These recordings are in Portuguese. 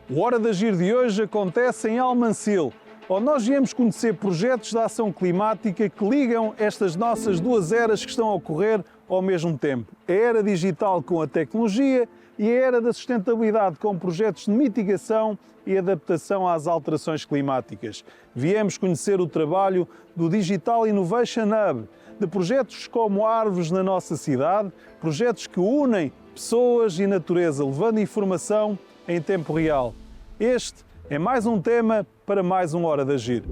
O Hora de Agir de hoje acontece em Almancil, onde nós viemos conhecer projetos de ação climática que ligam estas nossas duas eras que estão a ocorrer ao mesmo tempo. A era digital com a tecnologia e a era da sustentabilidade com projetos de mitigação e adaptação às alterações climáticas. Viemos conhecer o trabalho do Digital Innovation Hub, de projetos como Árvores na Nossa Cidade, projetos que unem pessoas e natureza, levando informação em tempo real. Este é mais um tema para mais um Hora de Agir.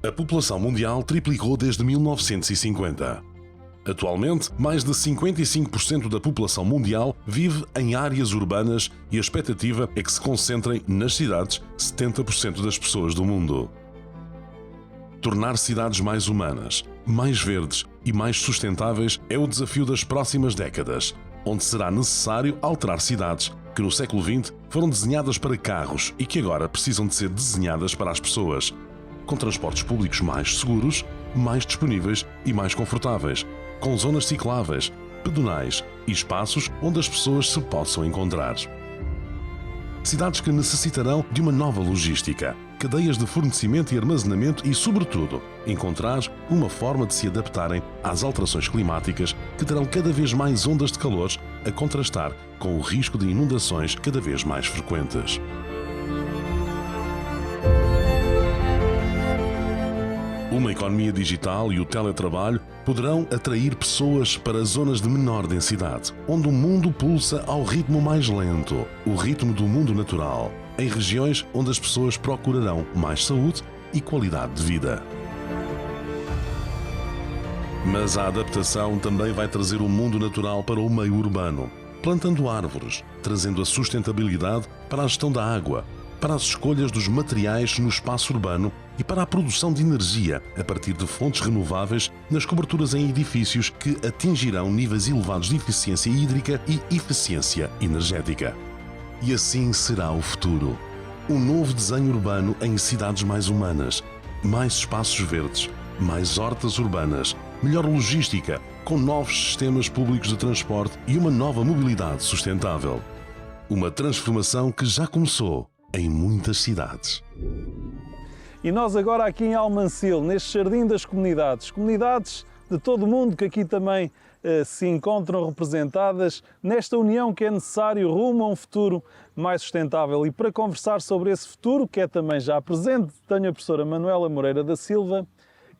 A população mundial triplicou desde 1950. Atualmente, mais de 55% da população mundial vive em áreas urbanas e a expectativa é que se concentrem nas cidades 70% das pessoas do mundo. Tornar cidades mais humanas, mais verdes e mais sustentáveis é o desafio das próximas décadas, onde será necessário alterar cidades que no século XX foram desenhadas para carros e que agora precisam de ser desenhadas para as pessoas, com transportes públicos mais seguros, mais disponíveis e mais confortáveis, com zonas cicláveis, pedonais e espaços onde as pessoas se possam encontrar. Cidades que necessitarão de uma nova logística, cadeias de fornecimento e armazenamento e, sobretudo, encontrar uma forma de se adaptarem às alterações climáticas que terão cada vez mais ondas de calor a contrastar com o risco de inundações cada vez mais frequentes. Uma economia digital e o teletrabalho poderão atrair pessoas para zonas de menor densidade, onde o mundo pulsa ao ritmo mais lento, o ritmo do mundo natural, em regiões onde as pessoas procurarão mais saúde e qualidade de vida. Mas a adaptação também vai trazer o mundo natural para o meio urbano, plantando árvores, trazendo a sustentabilidade para a gestão da água, para as escolhas dos materiais no espaço urbano e para a produção de energia a partir de fontes renováveis nas coberturas em edifícios que atingirão níveis elevados de eficiência hídrica e eficiência energética. E assim será o futuro. Um novo desenho urbano em cidades mais humanas, mais espaços verdes, mais hortas urbanas, melhor logística, com novos sistemas públicos de transporte e uma nova mobilidade sustentável. Uma transformação que já começou em muitas cidades. E nós agora aqui em Almancil, neste Jardim das Comunidades, comunidades de todo o mundo que aqui também se encontram representadas nesta união que é necessário rumo a um futuro mais sustentável. E para conversar sobre esse futuro, que é também já presente, tenho a professora Manuela Moreira da Silva,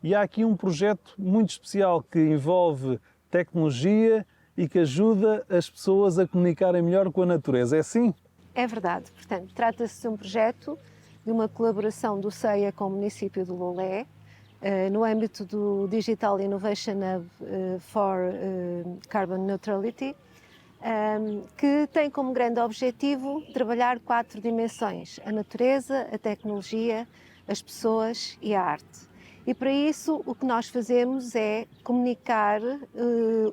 e há aqui um projeto muito especial que envolve tecnologia e que ajuda as pessoas a comunicarem melhor com a natureza. É assim? É verdade. Portanto, trata-se de um projeto de uma colaboração do CEIA com o município de Lolé, no âmbito do Digital Innovation Hub for Carbon Neutrality, que tem como grande objetivo trabalhar 4 dimensões: a natureza, a tecnologia, as pessoas e a arte. E para isso o que nós fazemos é comunicar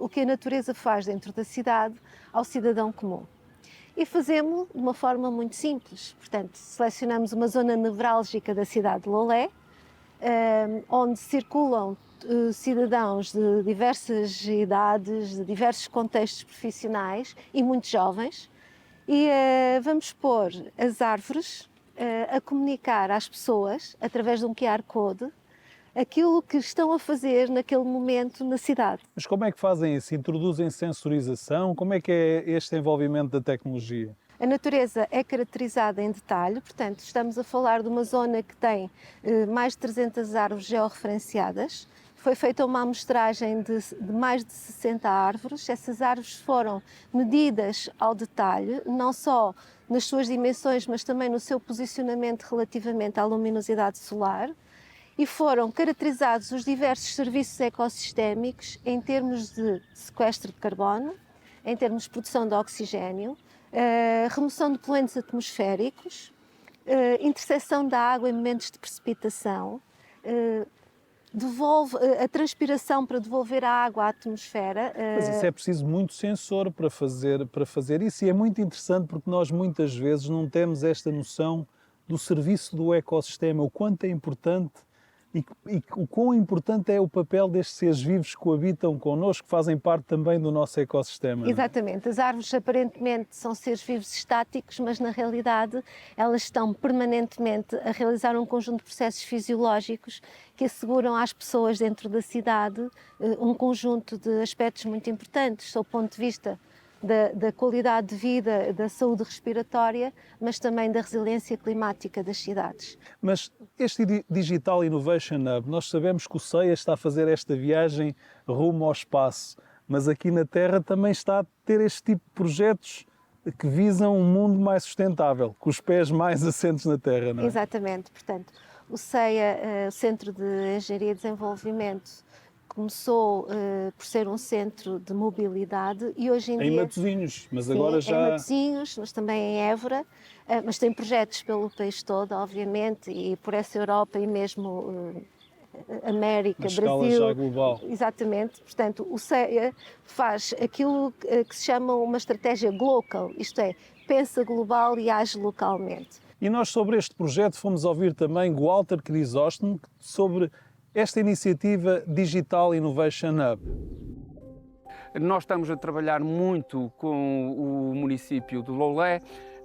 o que a natureza faz dentro da cidade ao cidadão comum. E fazemos de uma forma muito simples. Portanto, selecionamos uma zona nevrálgica da cidade de Lolé, onde circulam cidadãos de diversas idades, de diversos contextos profissionais e muito jovens, e vamos pôr as árvores a comunicar às pessoas, através de um QR Code, aquilo que estão a fazer naquele momento na cidade. Mas como é que fazem isso? Introduzem sensorização? Como é que é este envolvimento da tecnologia? A natureza é caracterizada em detalhe, portanto, estamos a falar de uma zona que tem mais de 300 árvores georreferenciadas. Foi feita uma amostragem de mais de 60 árvores. Essas árvores foram medidas ao detalhe, não só nas suas dimensões, mas também no seu posicionamento relativamente à luminosidade solar. E foram caracterizados os diversos serviços ecossistémicos em termos de sequestro de carbono, em termos de produção de oxigênio, remoção de poluentes atmosféricos, interseção da água em momentos de precipitação, devolve a transpiração para devolver a água à atmosfera. Mas isso é preciso muito sensor para fazer isso, e é muito interessante porque nós muitas vezes não temos esta noção do serviço do ecossistema, o quanto é importante e o quão importante é o papel destes seres vivos que coabitam connosco, que fazem parte também do nosso ecossistema. Não é? Exatamente. As árvores aparentemente são seres vivos estáticos, mas na realidade elas estão permanentemente a realizar um conjunto de processos fisiológicos que asseguram às pessoas dentro da cidade um conjunto de aspectos muito importantes, sob o ponto de vista da qualidade de vida, da saúde respiratória, mas também da resiliência climática das cidades. Mas este Digital Innovation Hub, nós sabemos que o CEIA está a fazer esta viagem rumo ao espaço, mas aqui na Terra também está a ter este tipo de projetos que visam um mundo mais sustentável, com os pés mais assentes na Terra, não é? Exatamente. Portanto, o CEIA, o Centro de Engenharia e Desenvolvimento, começou por ser um centro de mobilidade e hoje em dia... Em Matosinhos, mas sim, agora já... em Matosinhos, mas também em Évora, mas tem projetos pelo país todo, obviamente, e por essa Europa e mesmo América, Na escala Brasil. já global. Exatamente. Portanto, o CEIA faz aquilo que se chama uma estratégia global, isto é, pensa global e age localmente. E nós sobre este projeto fomos ouvir também Walter Crisóstomo sobre esta iniciativa Digital Innovation Hub. Nós estamos a trabalhar muito com o município de Loulé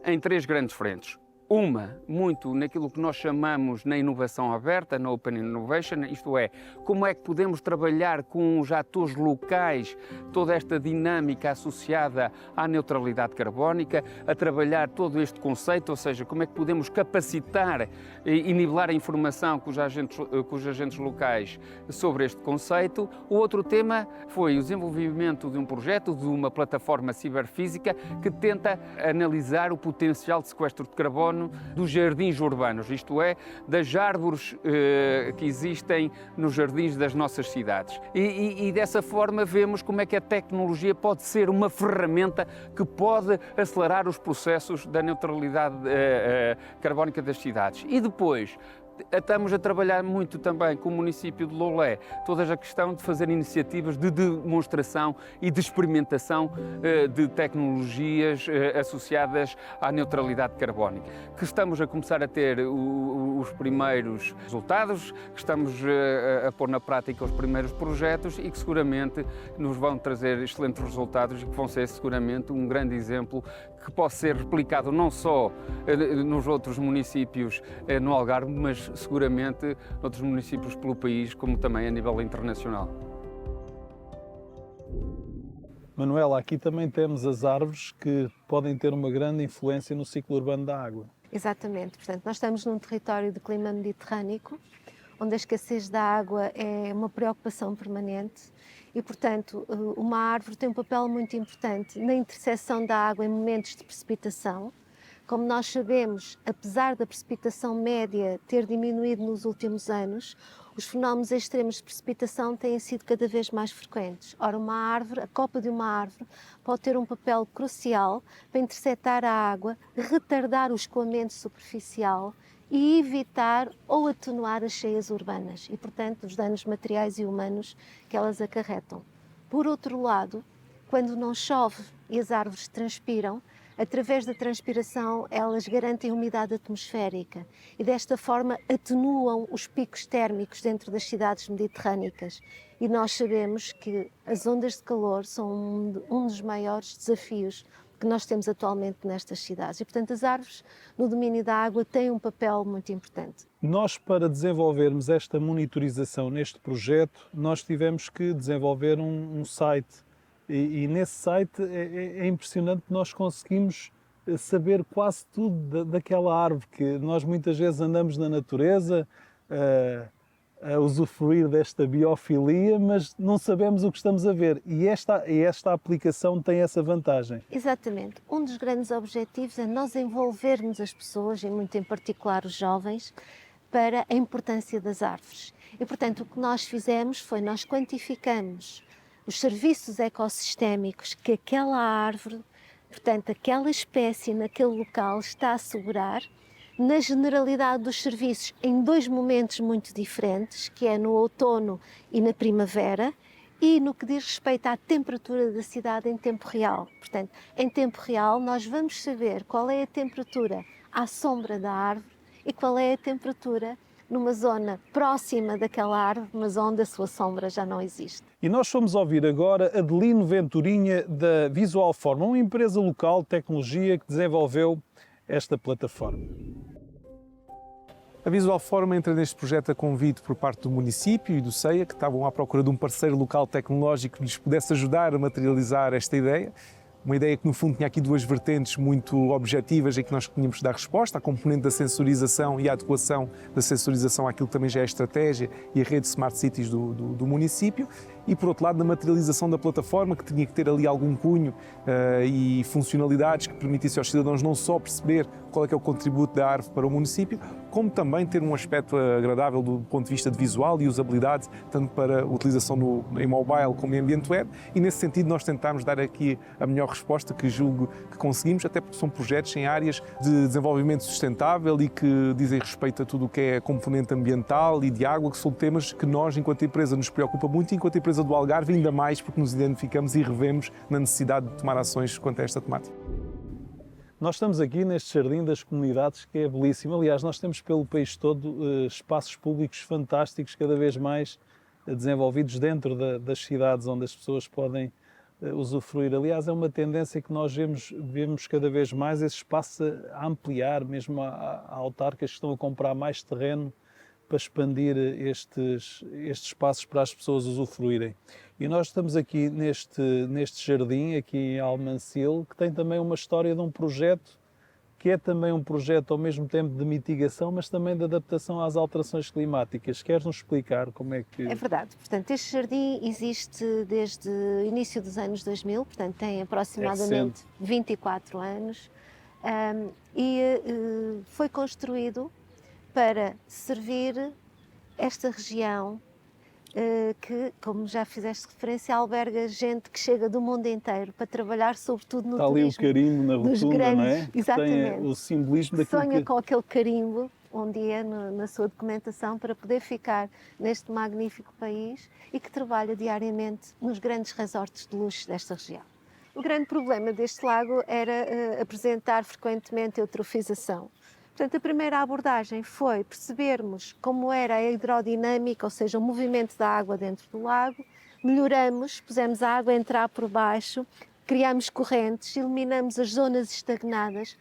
em 3 grandes frentes. Uma, muito naquilo que nós chamamos na inovação aberta, na Open Innovation, isto é, como é que podemos trabalhar com os atores locais, toda esta dinâmica associada à neutralidade carbónica, a trabalhar todo este conceito, ou seja, como é que podemos capacitar e nivelar a informação com os agentes locais sobre este conceito. O outro tema foi o desenvolvimento de um projeto, de uma plataforma ciberfísica que tenta analisar o potencial de sequestro de carbono dos jardins urbanos, isto é, das árvores que existem nos jardins das nossas cidades. E dessa forma vemos como é que a tecnologia pode ser uma ferramenta que pode acelerar os processos da neutralidade carbónica das cidades. E depois, estamos a trabalhar muito também com o município de Loulé, toda a questão de fazer iniciativas de demonstração e de experimentação de tecnologias associadas à neutralidade carbónica, que estamos a começar a ter os primeiros resultados, que estamos a pôr na prática os primeiros projetos e que seguramente nos vão trazer excelentes resultados e que vão ser seguramente um grande exemplo que pode ser replicado não só nos outros municípios no Algarve, mas seguramente noutros municípios pelo país, como também a nível internacional. Manuela, aqui também temos as árvores que podem ter uma grande influência no ciclo urbano da água. Exatamente. Portanto, nós estamos num território de clima mediterrâneo, onde a escassez da água é uma preocupação permanente e, portanto, uma árvore tem um papel muito importante na interseção da água em momentos de precipitação. Como nós sabemos, apesar da precipitação média ter diminuído nos últimos anos, os fenómenos extremos de precipitação têm sido cada vez mais frequentes. Ora, uma árvore, a copa de uma árvore, pode ter um papel crucial para interceptar a água, retardar o escoamento superficial e evitar ou atenuar as cheias urbanas e, portanto, os danos materiais e humanos que elas acarretam. Por outro lado, quando não chove e as árvores transpiram, através da transpiração, elas garantem umidade atmosférica e, desta forma, atenuam os picos térmicos dentro das cidades mediterrânicas. E nós sabemos que as ondas de calor são um dos maiores desafios que nós temos atualmente nestas cidades. E, portanto, as árvores no domínio da água têm um papel muito importante. Nós, para desenvolvermos esta monitorização neste projeto, nós tivemos que desenvolver um site. E nesse site é impressionante que nós conseguimos saber quase tudo daquela árvore, que nós muitas vezes andamos na natureza a usufruir desta biofilia, mas não sabemos o que estamos a ver. E esta aplicação tem essa vantagem. Exatamente. Um dos grandes objetivos é nós envolvermos as pessoas, e muito em particular os jovens, para a importância das árvores. E, portanto, o que nós fizemos foi nós quantificamos os serviços ecossistémicos que aquela árvore, portanto, aquela espécie naquele local está a assegurar, na generalidade dos serviços, em 2 momentos muito diferentes, que é no outono e na primavera, e no que diz respeito à temperatura da cidade em tempo real. Portanto, em tempo real, nós vamos saber qual é a temperatura à sombra da árvore e qual é a temperatura numa zona próxima daquela árvore, mas onde a sua sombra já não existe. E nós fomos ouvir agora Adelino Venturinha da Visualforma, uma empresa local de tecnologia que desenvolveu esta plataforma. A Visualforma entra neste projeto a convite por parte do município e do CEIA, que estavam à procura de um parceiro local tecnológico que lhes pudesse ajudar a materializar esta ideia. Uma ideia que, no fundo, tinha aqui duas vertentes muito objetivas em que nós tínhamos de dar resposta, a componente da sensorização e a adequação da sensorização àquilo que também já é a estratégia e a rede Smart Cities do município. E, por outro lado, na materialização da plataforma, que tinha que ter ali algum cunho e funcionalidades que permitissem aos cidadãos não só perceber qual é que é o contributo da árvore para o município, como também ter um aspecto agradável do ponto de vista de visual e usabilidade, tanto para utilização em mobile como em ambiente web. E, nesse sentido, nós tentámos dar aqui a melhor resposta que julgo que conseguimos, até porque são projetos em áreas de desenvolvimento sustentável e que dizem respeito a tudo o que é componente ambiental e de água, que são temas que nós, enquanto empresa, nos preocupa muito, e enquanto empresa do Algarve, ainda mais porque nos identificamos e revemos na necessidade de tomar ações quanto a esta temática. Nós estamos aqui neste Jardim das Comunidades, que é belíssimo. Aliás, nós temos pelo país todo espaços públicos fantásticos, cada vez mais desenvolvidos dentro das cidades, onde as pessoas podem usufruir. Aliás, é uma tendência que nós vemos cada vez mais esse espaço a ampliar, mesmo há autarcas que estão a comprar mais terreno para expandir estes espaços para as pessoas usufruírem. E nós estamos aqui neste jardim, aqui em Almancil, que tem também uma história de um projeto, que é também um projeto ao mesmo tempo de mitigação, mas também de adaptação às alterações climáticas. Queres-nos explicar como é que... É verdade. Portanto, este jardim existe desde o início dos anos 2000, portanto tem aproximadamente 24 anos, e foi construído para servir esta região que, como já fizeste referência, alberga gente que chega do mundo inteiro para trabalhar sobretudo no turismo. Está ali o carimbo na rotunda, grandes, não é? Exatamente. Tem o simbolismo daquilo sonha que... com aquele carimbo um dia na sua documentação para poder ficar neste magnífico país e que trabalha diariamente nos grandes resorts de luxo desta região. O grande problema deste lago era apresentar frequentemente eutrofização. Portanto, a primeira abordagem foi percebermos como era a hidrodinâmica, ou seja, o movimento da água dentro do lago, melhoramos, pusemos a água a entrar por baixo, criamos correntes, eliminamos as zonas estagnadas,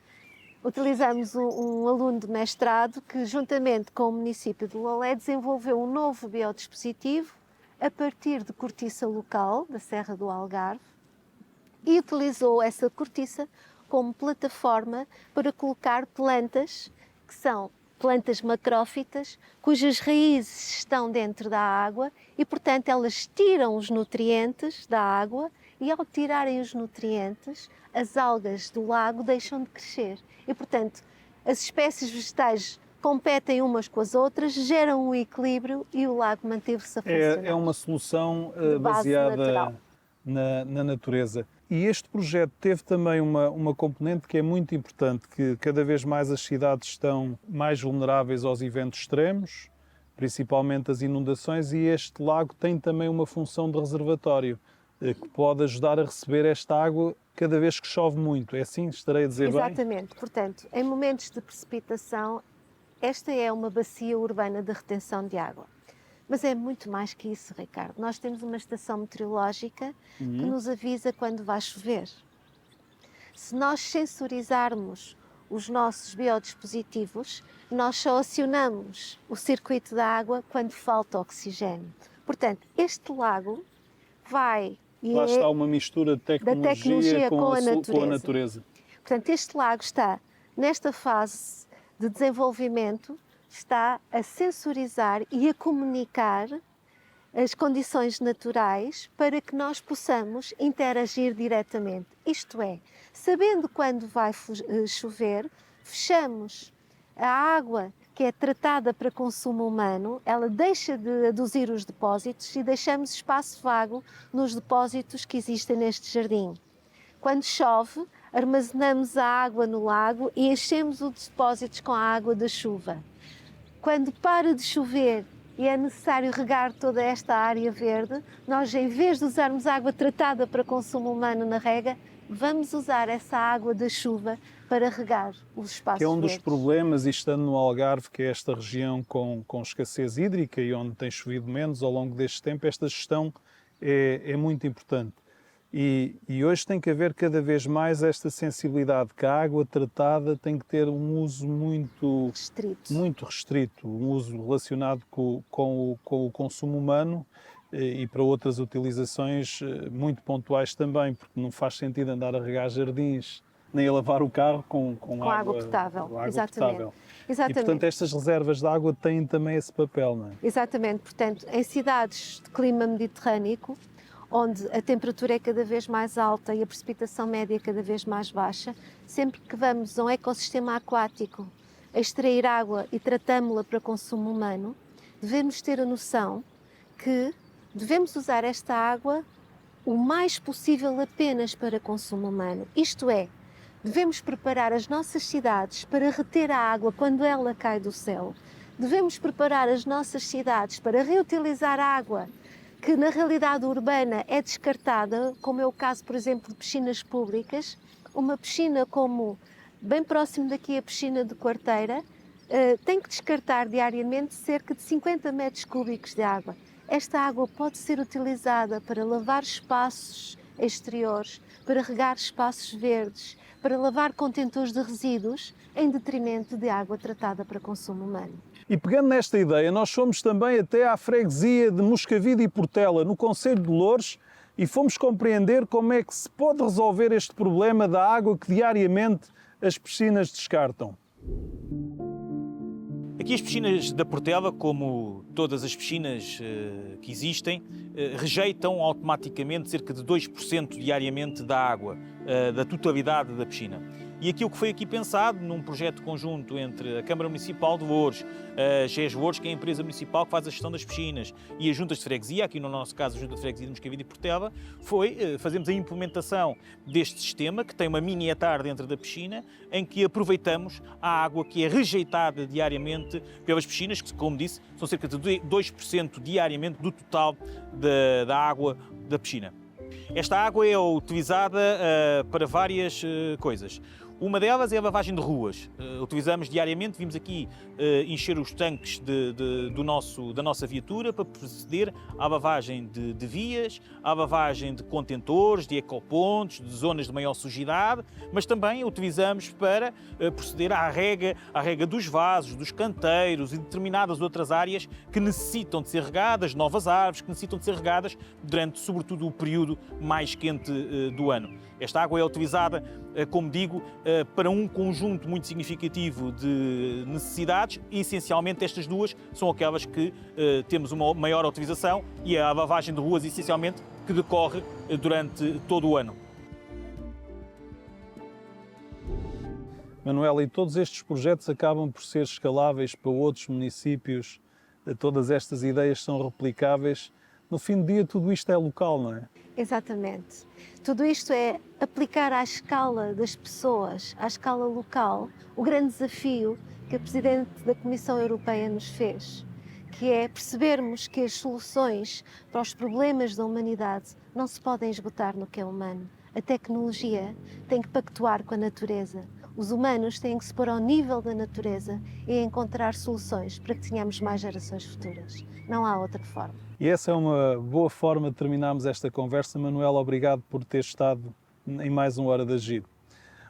utilizamos um aluno de mestrado que, juntamente com o município de Lolé, desenvolveu um novo biodispositivo a partir de cortiça local da Serra do Algarve e utilizou essa cortiça como plataforma para colocar plantas, que são plantas macrófitas, cujas raízes estão dentro da água e, portanto, elas tiram os nutrientes da água e, ao tirarem os nutrientes, as algas do lago deixam de crescer. E, portanto, as espécies vegetais competem umas com as outras, geram um equilíbrio e o lago manteve-se a funcionar. É uma solução base baseada natural. na natureza. E este projeto teve também uma componente que é muito importante, que cada vez mais as cidades estão mais vulneráveis aos eventos extremos, principalmente as inundações, e este lago tem também uma função de reservatório, que pode ajudar a receber esta água cada vez que chove muito. É assim? Estarei a dizer bem? Exatamente. Portanto, em momentos de precipitação, esta é uma bacia urbana de retenção de água. Mas é muito mais que isso, Ricardo. Nós temos uma estação meteorológica que nos avisa quando vai chover. Se nós sensorizarmos os nossos biodispositivos, nós só acionamos o circuito da água quando falta oxigênio. Portanto, este lago vai... Lá está uma mistura de tecnologia com a natureza. Portanto, este lago está nesta fase de desenvolvimento, está a sensorizar e a comunicar as condições naturais para que nós possamos interagir diretamente. Isto é, sabendo quando vai chover, fechamos a água que é tratada para consumo humano, ela deixa de aduzir os depósitos e deixamos espaço vago nos depósitos que existem neste jardim. Quando chove, armazenamos a água no lago e enchemos os depósitos com a água da chuva. Quando para de chover e é necessário regar toda esta área verde, nós, em vez de usarmos água tratada para consumo humano na rega, vamos usar essa água da chuva para regar os espaços Que é um dos verdes. problemas, e estando no Algarve, que é esta região com escassez hídrica e onde tem chovido menos ao longo deste tempo, esta gestão é muito importante. E hoje tem que haver cada vez mais esta sensibilidade, que a água tratada tem que ter um uso muito restrito, um uso relacionado com o consumo humano e para outras utilizações muito pontuais também, porque não faz sentido andar a regar jardins nem a lavar o carro com água potável. com água Exatamente. potável. Exatamente. E, portanto, estas reservas de água têm também esse papel, não é? Exatamente. Portanto, em cidades de clima mediterrâneo, onde a temperatura é cada vez mais alta e a precipitação média é cada vez mais baixa, sempre que vamos a um ecossistema aquático a extrair água e tratamos-la para consumo humano, devemos ter a noção que devemos usar esta água o mais possível apenas para consumo humano. Isto é, devemos preparar as nossas cidades para reter a água quando ela cai do céu. Devemos preparar as nossas cidades para reutilizar a água que na realidade urbana é descartada, como é o caso, por exemplo, de piscinas públicas. Uma piscina como bem próximo daqui a piscina de Quarteira tem que descartar diariamente cerca de 50 metros cúbicos de água. Esta água pode ser utilizada para lavar espaços exteriores, para regar espaços verdes, para lavar contentores de resíduos, em detrimento de água tratada para consumo humano. E pegando nesta ideia, nós fomos também até à freguesia de Moscavide e Portela, no concelho de Loures, e fomos compreender como é que se pode resolver este problema da água que diariamente as piscinas descartam. Aqui as piscinas da Portela, como todas as piscinas que existem, rejeitam automaticamente cerca de 2% diariamente da água, da totalidade da piscina. E aquilo que foi aqui pensado, num projeto conjunto entre a Câmara Municipal de Loures, a GES Loures, que é a empresa municipal que faz a gestão das piscinas, e as juntas de freguesia, aqui no nosso caso a Junta de Freguesia de Moscavide e Portela, foi fazermos a implementação deste sistema, que tem uma mini etar dentro da piscina, em que aproveitamos a água que é rejeitada diariamente pelas piscinas, que, como disse, são cerca de 2% diariamente do total da água da piscina. Esta água é utilizada para várias coisas. Uma delas é a lavagem de ruas. Utilizamos diariamente, vimos aqui encher os tanques da nossa viatura para proceder à lavagem de vias, à lavagem de contentores, de ecopontos, de zonas de maior sujidade, mas também a utilizamos para proceder à rega dos vasos, dos canteiros e determinadas outras áreas que necessitam de ser regadas, novas árvores que necessitam de ser regadas durante, sobretudo, o período mais quente do ano. Esta água é utilizada, como digo, para um conjunto muito significativo de necessidades e, essencialmente, estas duas são aquelas que temos uma maior utilização e a lavagem de ruas, essencialmente, que decorre durante todo o ano. Manuela, e todos estes projetos acabam por ser escaláveis para outros municípios, todas estas ideias são replicáveis. No fim do dia, tudo isto é local, não é? Exatamente. Tudo isto é aplicar à escala das pessoas, à escala local, o grande desafio que a Presidente da Comissão Europeia nos fez, que é percebermos que as soluções para os problemas da humanidade não se podem esgotar no que é humano. A tecnologia tem que pactuar com a natureza. Os humanos têm que se pôr ao nível da natureza e encontrar soluções para que tenhamos mais gerações futuras. Não há outra forma. E essa é uma boa forma de terminarmos esta conversa. Manuela, obrigado por ter estado em mais uma Hora de Agir.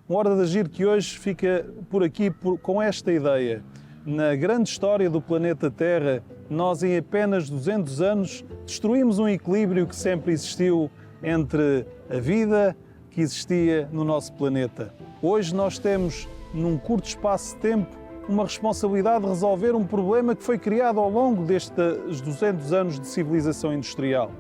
Uma Hora de Agir que hoje fica por aqui com esta ideia. Na grande história do planeta Terra, nós em apenas 200 anos destruímos um equilíbrio que sempre existiu entre a vida que existia no nosso planeta. Hoje nós temos, num curto espaço de tempo, uma responsabilidade de resolver um problema que foi criado ao longo destes 200 anos de civilização industrial.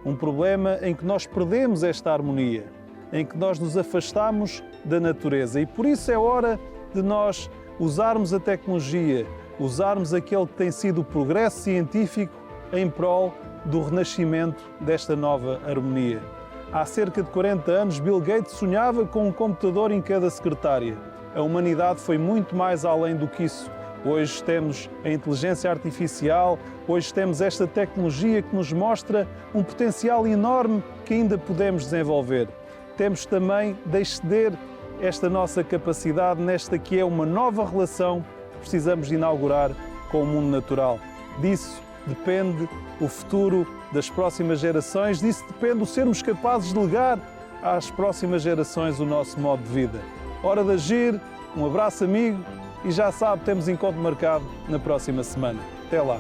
Um problema em que nós perdemos esta harmonia, em que nós nos afastamos da natureza. E por isso é hora de nós usarmos a tecnologia, usarmos aquele que tem sido o progresso científico em prol do renascimento desta nova harmonia. Há cerca de 40 anos, Bill Gates sonhava com um computador em cada secretária. A humanidade foi muito mais além do que isso. Hoje temos a inteligência artificial, hoje temos esta tecnologia que nos mostra um potencial enorme que ainda podemos desenvolver. temos também de exceder esta nossa capacidade nesta que é uma nova relação que precisamos de inaugurar com o mundo natural. Disso depende o futuro das próximas gerações, disso depende o sermos capazes de legar às próximas gerações o nosso modo de vida. Hora de agir, um abraço amigo e já sabe, temos encontro marcado na próxima semana. Até lá!